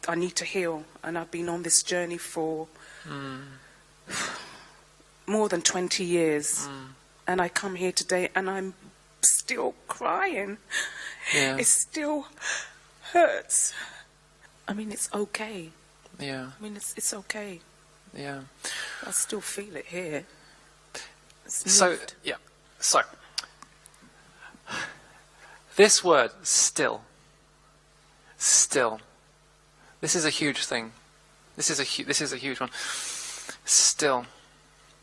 I need to heal, and I've been on this journey for more than 20 years. And I come here today and I'm still crying. Yeah. It still hurts. I mean, it's okay. Yeah. I mean, it's okay. Yeah. I still feel it here. So, yeah. So, this word, still. Still. This is a huge thing. This is a huge one. Still.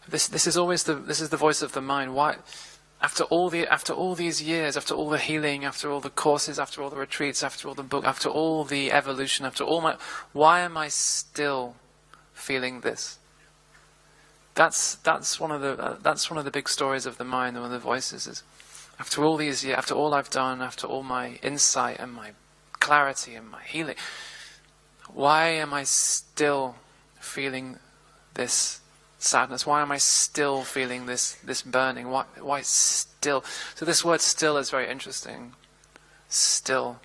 This is always the voice of the mind. Why? After all these years, after all the healing, after all the courses, after all the retreats, after all the book, after all the evolution, why am I still feeling this? That's one of the big stories of the mind. One of the voices is, after all these years, after all I've done, after all my insight and my clarity and my healing, why am I still feeling this sadness? Why am I still feeling this burning? Why still? So this word "still" is very interesting. Still,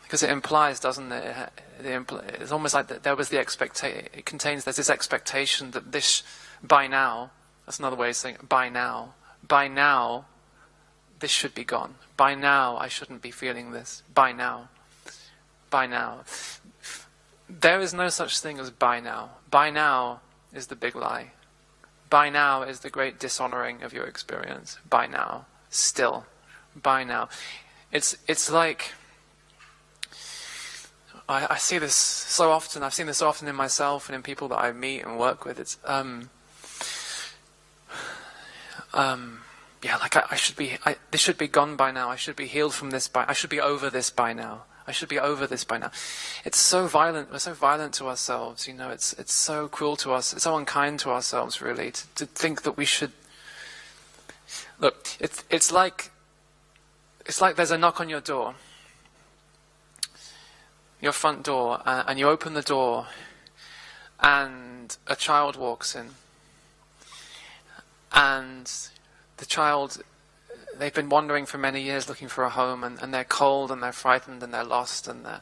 because it implies, doesn't it? It's almost like there was the expectation. It contains there's this expectation that this by now. That's another way of saying it, by now. By now, this should be gone. By now, I shouldn't be feeling this. By now. By now. There is no such thing as by now. By now is the big lie. By now is the great dishonoring of your experience. By now. Still. By now. It's like, I see this so often. I've seen this so often in myself and in people that I meet and work with. It's yeah, like I should be. This should be gone by now. I should be healed from this. I should be over this by now. I should be over this by now. It's so violent. We're so violent to ourselves. You know, it's so cruel to us. It's so unkind to ourselves, really, to think that we should. Look, it's like there's a knock on your door, your front door, and you open the door, and a child walks in, and the child, they've been wandering for many years looking for a home, and they're cold and they're frightened and they're lost and they're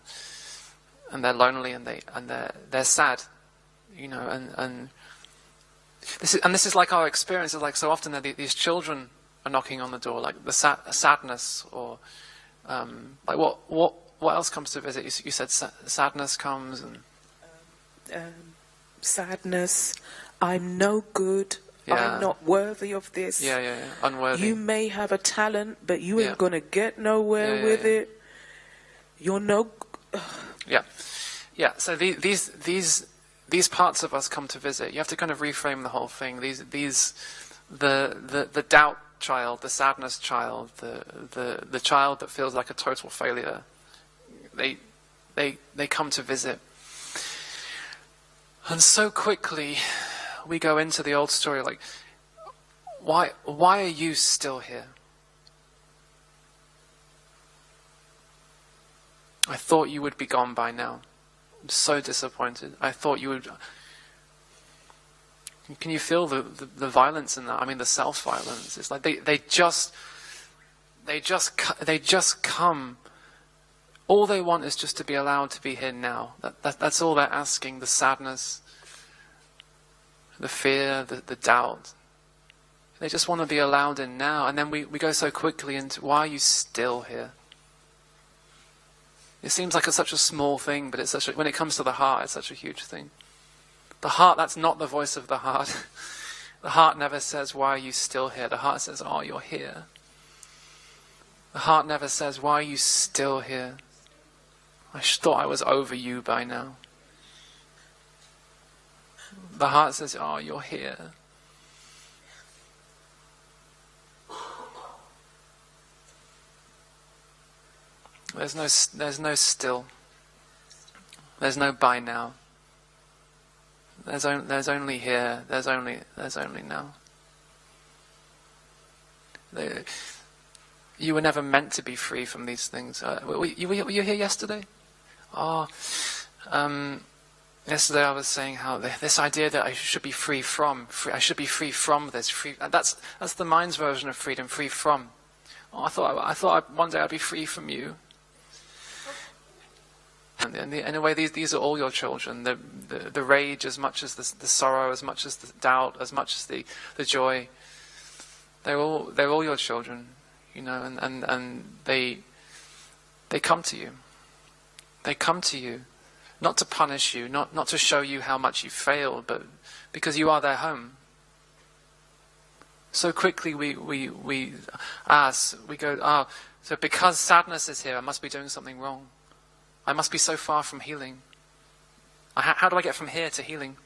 lonely and they're sad, you know, and this is like our experience. It's like so often that these children are knocking on the door, like the sadness, or like what else comes to visit? You said sadness comes and sadness. I'm no good. Yeah. I'm not worthy of this. Yeah. Unworthy. You may have a talent, but you ain't gonna get nowhere with it. You're no. Yeah. So these parts of us come to visit. You have to kind of reframe the whole thing. The doubt child, the sadness child, the child that feels like a total failure. They come to visit, and so quickly we go into the old story, like, why are you still here? I thought you would be gone by now. I'm so disappointed. I thought you would. Can you feel the violence in that? I mean, the self-violence. It's like they just come. All they want is just to be allowed to be here now. That's all they're asking. The sadness, the fear, the doubt. They just want to be allowed in now. And then we go so quickly into, why are you still here? It seems like it's such a small thing, but when it comes to the heart, it's such a huge thing. The heart, that's not the voice of the heart. The heart never says, why are you still here? The heart says, oh, you're here. The heart never says, why are you still here? I thought I was over you by now. The heart says, oh, you're here. There's no still. There's no by now. There's only here. There's only now. You were never meant to be free from these things. Were you here yesterday? Yesterday I was saying how this idea that I should be free from. I should be free from this. That's the mind's version of freedom. Free from. Oh, I thought one day I'd be free from you. And in a way, these are all your children. The rage as much as the sorrow, as much as the doubt, as much as the joy. They're all your children, you know, and they come to you. They come to you, not to punish you, not to show you how much you failed, but because you are their home. So quickly we ask, we go, so because sadness is here, I must be doing something wrong. I must be so far from healing. How do I get from here to healing?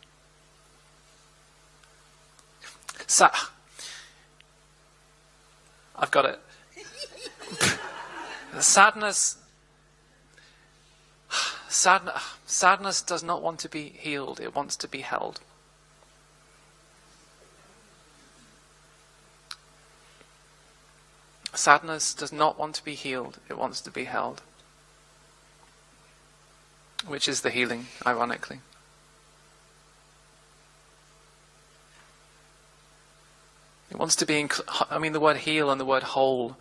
I've got it. Sadness does not want to be healed, it wants to be held. Sadness does not want to be healed, it wants to be held. Which is the healing, ironically. It wants to be, the word heal and the word whole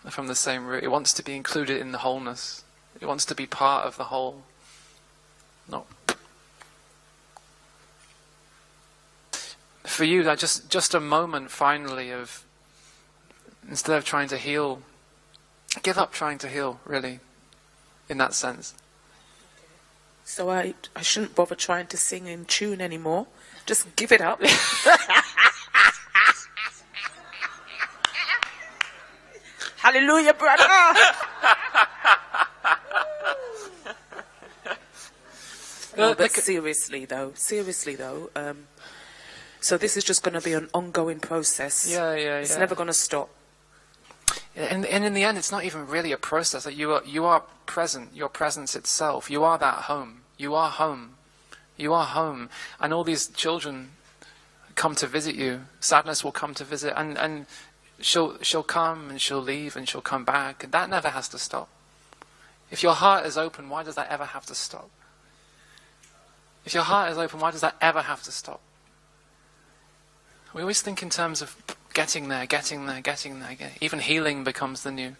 are from the same root. It wants to be included in the wholeness. It wants to be part of the whole. No. For you, that just a moment finally of, instead of trying to heal, give up trying to heal, really, in that sense. So I shouldn't bother trying to sing in tune anymore. Just give it up. Hallelujah, brother. No, but seriously though, so this is just going to be an ongoing process. Yeah. It's never going to stop. And in the end, it's not even really a process. Like you are present. Your presence itself. You are that home. You are home. You are home. And all these children come to visit you. Sadness will come to visit, and she'll come and she'll leave and she'll come back. And that never has to stop. If your heart is open, why does that ever have to stop? If your heart is open, why does that ever have to stop? We always think in terms of getting there. Even healing becomes the new.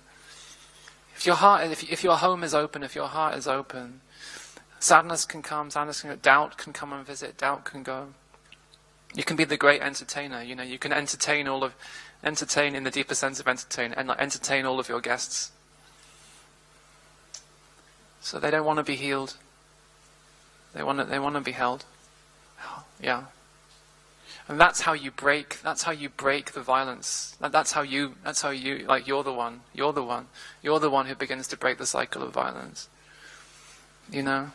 If your heart, if your home is open, if your heart is open, sadness can come, doubt can come and visit, doubt can go. You can be the great entertainer. You know, you can entertain in the deeper sense of entertain, and entertain all of your guests. So they don't want to be healed. They want to be held. Yeah. And that's how you break the violence. That's how you, like, you're the one who begins to break the cycle of violence. You know?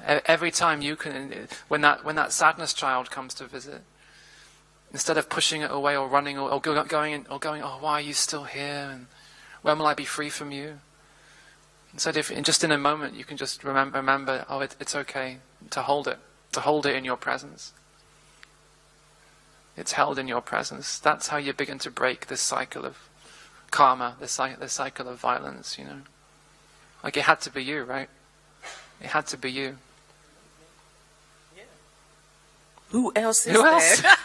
Every time you can, when that sadness child comes to visit, instead of pushing it away or running or going, oh, why are you still here? And when will I be free from you? Instead, just in a moment, you can just remember, oh, it's okay to hold it in your presence. It's held in your presence. That's how you begin to break this cycle of karma, this cycle of violence, you know. Like, it had to be you, right? It had to be you. Who else is there?